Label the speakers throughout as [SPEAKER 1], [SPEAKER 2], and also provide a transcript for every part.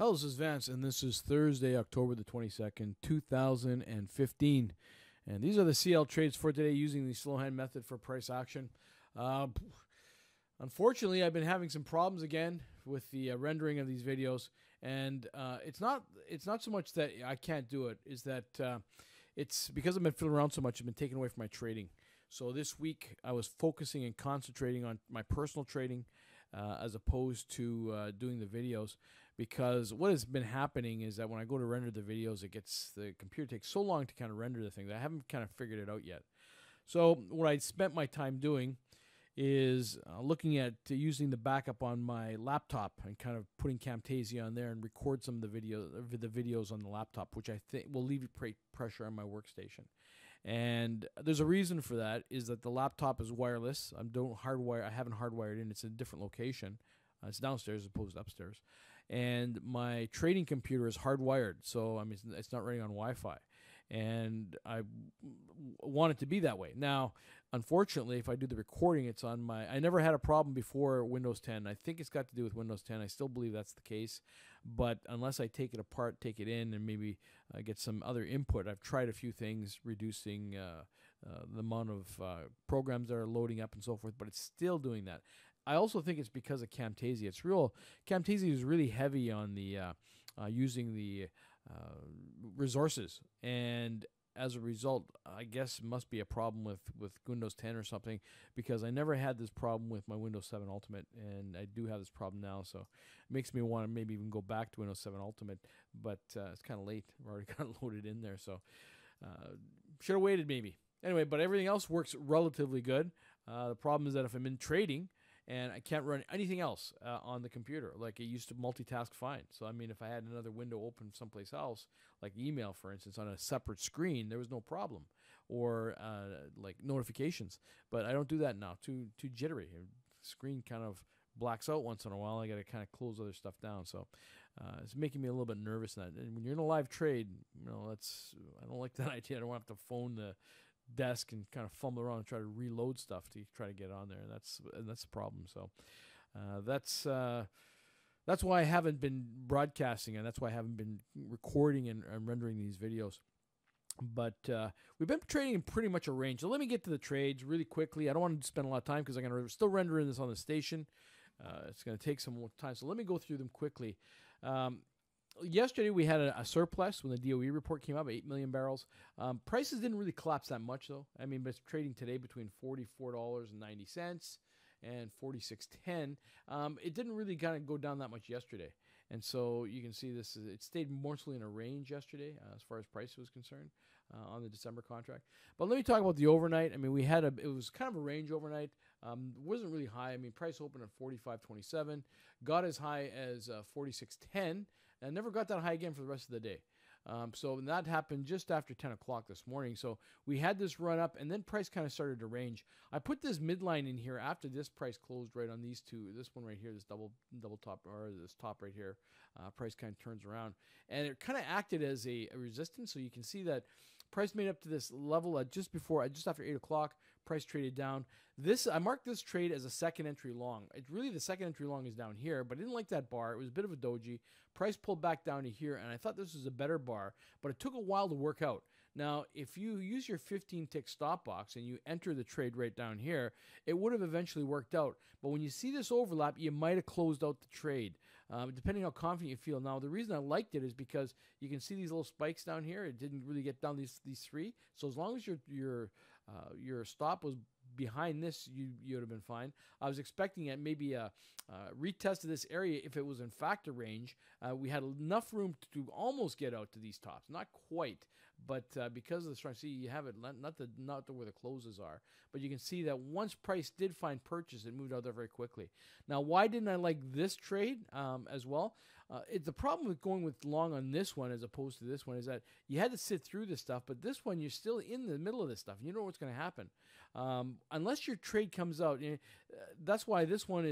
[SPEAKER 1] Hello, this is Vance, and this is Thursday, October the 22nd, 2015. And these are the CL trades for today using the slow hand method for price action. Unfortunately, I've been having some problems again with the rendering of these videos, and it's not so much that I can't do it, is that it's because I've been fiddling around so much, I've been taken away from my trading. So this week, I was focusing and concentrating on my personal trading as opposed to doing the videos. Because what has been happening is that when I go to render the videos, the computer takes so long to kind of render the thing that I haven't kind of figured it out yet. So what I spent my time doing is looking at using the backup on my laptop and kind of putting Camtasia on there and record some of the videos on the laptop, which I think will alleviate pressure on my workstation. And there's a reason for that, is that the laptop is wireless. I haven't hardwired in. It's in a different location. It's downstairs as opposed to upstairs. And my trading computer is hardwired, so I mean it's not running on Wi-Fi. And I want it to be that way. Now, unfortunately, if I do the recording, it's on my... I never had a problem before Windows 10. I think it's got to do with Windows 10. I still believe that's the case. But unless I take it apart, take it in, and maybe get some other input, I've tried a few things, reducing the amount of programs that are loading up and so forth, but it's still doing that. I also think it's because of Camtasia. Camtasia is really heavy on the using the resources, and as a result, I guess it must be a problem with Windows 10 or something, because I never had this problem with my Windows 7 Ultimate, and I do have this problem now, so it makes me want to maybe even go back to Windows 7 Ultimate, but it's kind of late. I've already got it loaded in there, so should have waited maybe. Anyway, but everything else works relatively good. The problem is that if I'm in trading, and I can't run anything else on the computer. Like, it used to multitask fine. So, I mean, if I had another window open someplace else, like email, for instance, on a separate screen, there was no problem. Or, like, notifications. But I don't do that now. Too jittery. The screen kind of blacks out once in a while. I got to kind of close other stuff down. So, it's making me a little bit nervous. And when you're in a live trade, I don't like that idea. I don't want to have to phone the desk and kind of fumble around and try to reload stuff to try to get on there. And that's the problem. So that's why I haven't been broadcasting, and that's why I haven't been recording and rendering these videos. But we've been trading in pretty much a range. So let me get to the trades really quickly. I don't want to spend a lot of time because I'm going to still render this on the station. It's going to take some more time. So let me go through them quickly. Yesterday, we had a surplus when the DOE report came up, 8 million barrels. Prices didn't really collapse that much, though. I mean, but it's trading today between $44.90 and $46.10. It didn't really kind of go down that much yesterday. And so you can see it stayed mostly in a range yesterday as far as price was concerned on the December contract. But let me talk about the overnight. I mean, it was kind of a range overnight. It wasn't really high. I mean, price opened at 45.27, got as high as 46.10, and never got that high again for the rest of the day. So that happened just after 10 o'clock this morning. So we had this run up, and then price kind of started to range. I put this midline in here after this price closed right on these two. This one right here, this double top, or this top right here. Price kind of turns around, and it kind of acted as a resistance. So you can see that price made up to this level at just after 8 o'clock. Price traded down. I marked this trade as a second entry long. The second entry long is down here, but I didn't like that bar. It was a bit of a doji. Price pulled back down to here, and I thought this was a better bar, but it took a while to work out. Now, if you use your 15-tick stop box and you enter the trade right down here, it would have eventually worked out. But when you see this overlap, you might have closed out the trade, depending on how confident you feel. Now, the reason I liked it is because you can see these little spikes down here. It didn't really get down these three. So as long as your stop was behind this, you would have been fine. I was expecting it maybe a retest of this area if it was in fact a range. We had enough room to almost get out to these tops, not quite, but because of the strong, see, you have it not to where the closes are, but you can see that once price did find purchase, it moved out there very quickly. Now, why didn't I like this trade as well? The problem with going with long on this one as opposed to this one is that you had to sit through this stuff, but this one, you're still in the middle of this stuff. You know what's going to happen. Unless your trade comes out. That's why this one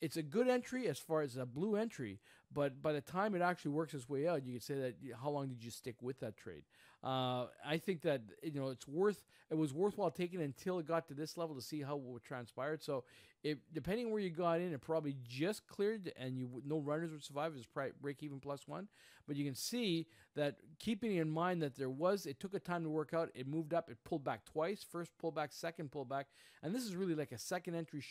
[SPEAKER 1] it's a good entry as far as a blue entry, but by the time it actually works its way out, you could say that how long did you stick with that trade? I think that it was worthwhile taking until it got to this level to see how it transpired. So, depending where you got in, it probably just cleared, and no runners would survive. It was break even +1. But you can see that, keeping in mind that it took a time to work out. It moved up, it pulled back twice. First pullback, second pullback, and this is really like a second entry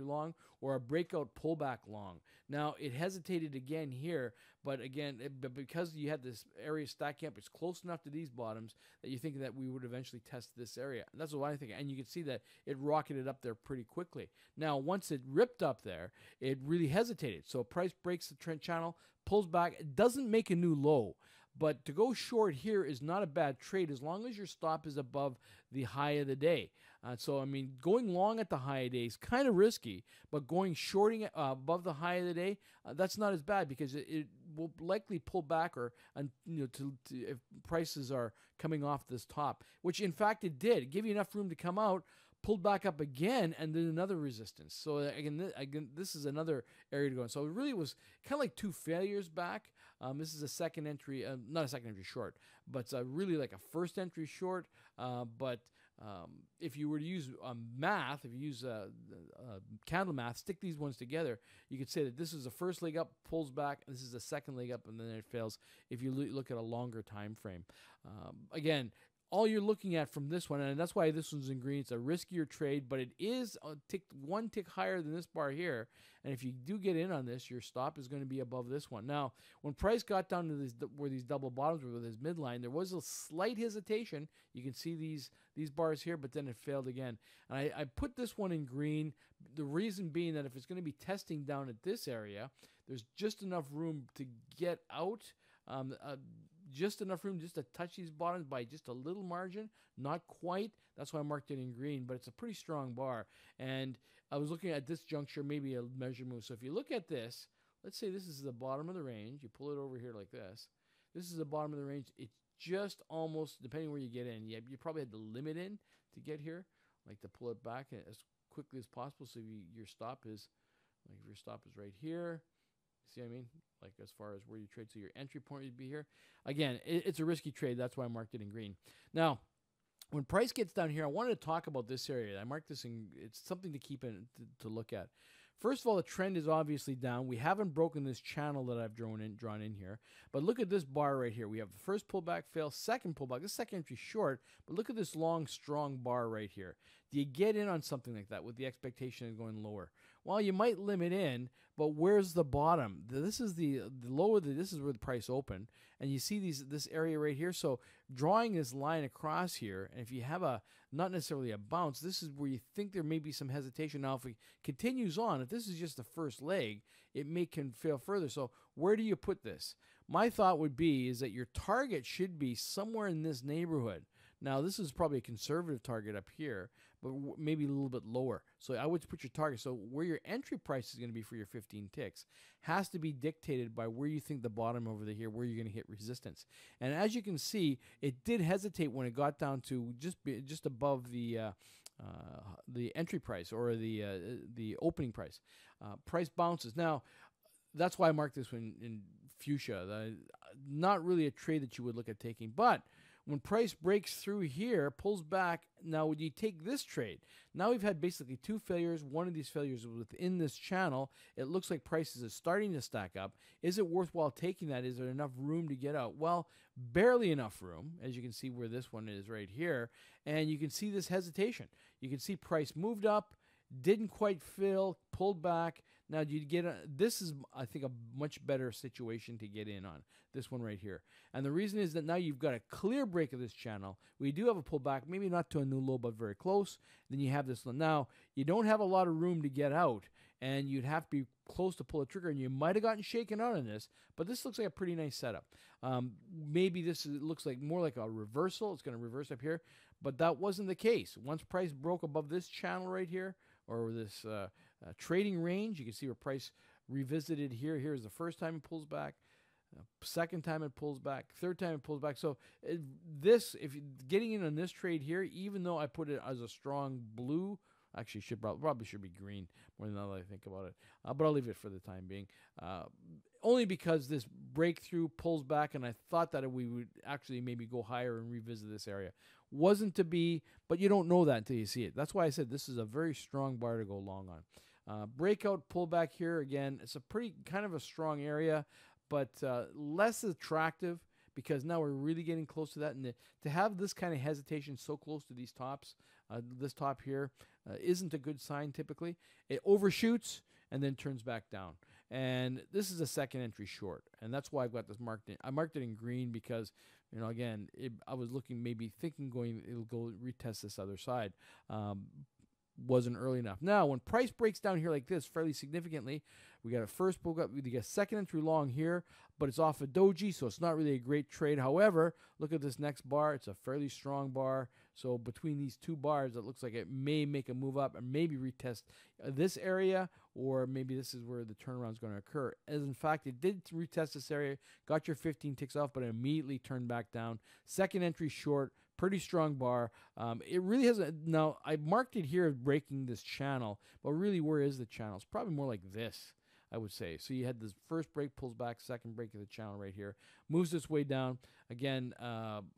[SPEAKER 1] long, or a breakout pullback long. Now it hesitated again here, but again, because you had this area stacking up, it's close enough to these bottoms that you think that we would eventually test this area. And that's what I think. And you can see that it rocketed up there pretty quickly. Now, once it ripped up there, it really hesitated. So price breaks the trend channel, pulls back. It doesn't make a new low. But to go short here is not a bad trade as long as your stop is above the high of the day. So, I mean, going long at the high of the day is kind of risky, but going shorting above the high of the day, that's not as bad, because it will likely pull back, or if prices are coming off this top, which in fact it did. It gave you enough room to come out, pulled back up again, and then another resistance. So again, this is another area to go in. So it really was kind of like two failures back. This is a second entry, not a second entry short, but it's really like a first entry short. But if you were to use math, if you use candle math, stick these ones together, you could say that this is the first leg up, pulls back, and this is the second leg up, and then it fails if you look at a longer time frame. Again, all you're looking at from this one, and that's why this one's in green, it's a riskier trade, but it is one tick higher than this bar here. And if you do get in on this, your stop is going to be above this one. Now, when price got down to where these double bottoms were with his midline, there was a slight hesitation. You can see these bars here, but then it failed again. And I put this one in green, the reason being that if it's going to be testing down at this area, there's just enough room to get out. Just enough room just to touch these bottoms by just a little margin, not quite. That's why I marked it in green, but it's a pretty strong bar. And I was looking at this juncture, maybe a measure move. So if you look at this, let's say this is the bottom of the range. You pull it over here like this. This is the bottom of the range. It's just almost, depending where you get in, you probably had to limit in to get here, like to pull it back as quickly as possible. So your stop is, like if your stop is right here, see what I mean? Like as far as where you trade, so your entry point would be here. Again, it's a risky trade. That's why I marked it in green. Now, when price gets down here, I wanted to talk about this area. I marked this in. It's something to keep in to look at. First of all, the trend is obviously down. We haven't broken this channel that I've drawn in here. But look at this bar right here. We have the first pullback fail, second pullback. This second entry short, but look at this long, strong bar right here. Do you get in on something like that with the expectation of going lower? Well, you might limit in, but where's the bottom? This is the lower. This is where the price opened, and you see this area right here. So drawing this line across here, and if you have not necessarily a bounce, this is where you think there may be some hesitation. Now, if it continues on, if this is just the first leg, it can fail further. So where do you put this? My thought would be is that your target should be somewhere in this neighborhood. Now, this is probably a conservative target up here, but maybe a little bit lower. So I would put your target. So where your entry price is going to be for your 15 ticks has to be dictated by where you think the bottom over here, where you're going to hit resistance. And as you can see, it did hesitate when it got down to just above the entry price, or the opening price. Price bounces. Now, that's why I marked this one in fuchsia. Not really a trade that you would look at taking, but when price breaks through here, pulls back, now would you take this trade? Now we've had basically two failures. One of these failures was within this channel. It looks like prices are starting to stack up. Is it worthwhile taking that? Is there enough room to get out? Well, barely enough room, as you can see where this one is right here. And you can see this hesitation. You can see price moved up, didn't quite fill, pulled back. Now, this is, I think, a much better situation to get in on, this one right here. And the reason is that now you've got a clear break of this channel. We do have a pullback, maybe not to a new low, but very close. Then you have this one. Now, you don't have a lot of room to get out, and you'd have to be close to pull a trigger, and you might have gotten shaken out on this, but this looks like a pretty nice setup. Maybe this looks like more like a reversal. It's going to reverse up here, but that wasn't the case. Once price broke above this channel right here, or this trading range, you can see where price revisited here. Here's the first time it pulls back, second time it pulls back, third time it pulls back. So if you're getting in on this trade here, even though I put it as a strong blue, actually probably should be green more than now that I think about it, but I'll leave it for the time being. Only because this breakthrough, pulls back, and I thought that we would actually maybe go higher and revisit this area. Wasn't to be, but you don't know that until you see it. That's why I said this is a very strong bar to go long on. Breakout pullback here again. It's a pretty kind of a strong area, but less attractive because now we're really getting close to that. And to have this kind of hesitation so close to these tops, this top here, isn't a good sign typically. It overshoots and then turns back down. And this is a second entry short, and that's why I've got this marked in. I marked it in green because, again, I was looking, maybe thinking it'll go retest this other side. Wasn't early enough. Now, when price breaks down here like this fairly significantly, we got a first pull up, we get a second entry long here, but it's off a doji, so it's not really a great trade. However, look at this next bar. It's a fairly strong bar. So between these two bars, it looks like it may make a move up and maybe retest this area, or maybe this is where the turnaround is going to occur. As in fact, it did retest this area, got your 15 ticks off, but it immediately turned back down. Second entry short, pretty strong bar. It really hasn't. Now, I marked it here breaking this channel, but really, where is the channel? It's probably more like this, I would say. So you had this first break, pulls back, second break of the channel right here, moves its way down. Again,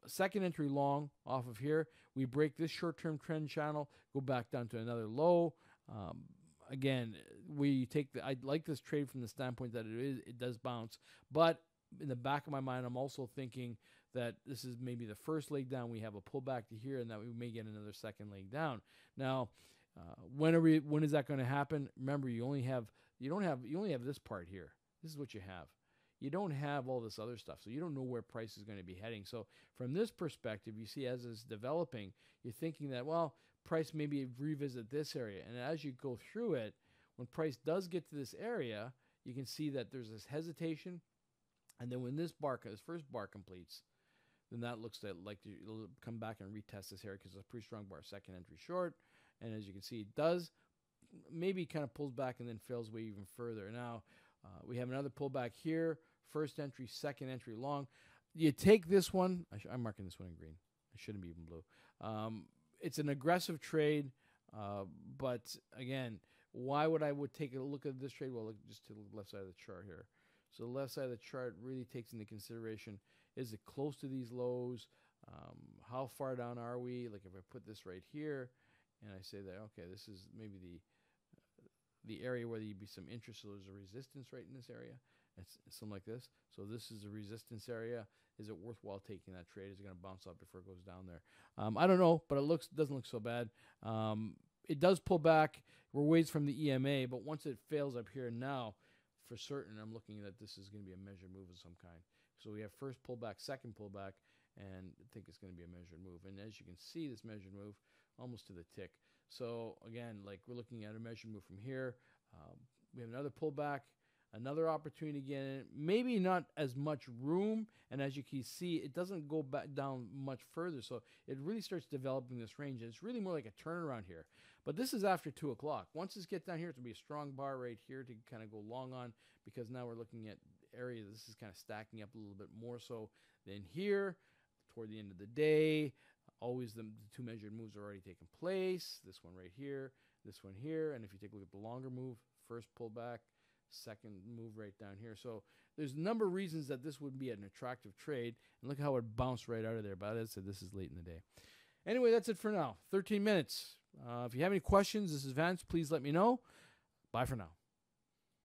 [SPEAKER 1] second entry long off of here. We break this short-term trend channel, go back down to another low. Again, I like this trade from the standpoint that it does bounce, but in the back of my mind, I'm also thinking that this is maybe the first leg down. We have a pullback to here, and that we may get another second leg down. Now, when is that going to happen? Remember, you only have this part here. This is what you have. You don't have all this other stuff, so you don't know where price is going to be heading. So from this perspective, you see as it's developing, you're thinking that, well, price maybe revisit this area. And as you go through it, when price does get to this area, you can see that there's this hesitation. And then when this first bar completes, then that looks like it'll come back and retest this area because it's a pretty strong bar, second entry short. And as you can see, it does maybe kind of pulls back and then fails way even further. Now, we have another pullback here, first entry, second entry long. You take this one. I'm marking this one in green. It shouldn't be even blue. It's an aggressive trade, but again, why would I take a look at this trade? Well, look just to the left side of the chart here. So the left side of the chart really takes into consideration, is it close to these lows? How far down are we? Like if I put this right here and I say that, okay, this is maybe the area where there'd be some interest. So there's a resistance right in this area. It's something like this. So this is a resistance area. Is it worthwhile taking that trade? Is it going to bounce up before it goes down there? I don't know, but it doesn't look so bad. It does pull back. We're ways from the EMA, but once it fails up here now, for certain, I'm looking that this is going to be a measured move of some kind. So we have first pullback, second pullback, and I think it's going to be a measured move. And as you can see, this measured move almost to the tick. So again, like we're looking at a measured move from here. We have another pullback, another opportunity again. Maybe not as much room, and as you can see, it doesn't go back down much further. So it really starts developing this range, and it's really more like a turnaround here. But this is after 2 o'clock. Once this gets down here, it's going to be a strong bar right here to kind of go long on, because now we're looking at area. This is kind of stacking up a little bit more so than here. Toward the end of the day, always the two measured moves are already taking place. This one right here, this one here. And if you take a look at the longer move, first pullback, second move right down here. So there's a number of reasons that this would be an attractive trade. And look how it bounced right out of there. But as I said, this is late in the day. Anyway, that's it for now. 13 minutes. If you have any questions, this is Vance. Please let me know. Bye for now.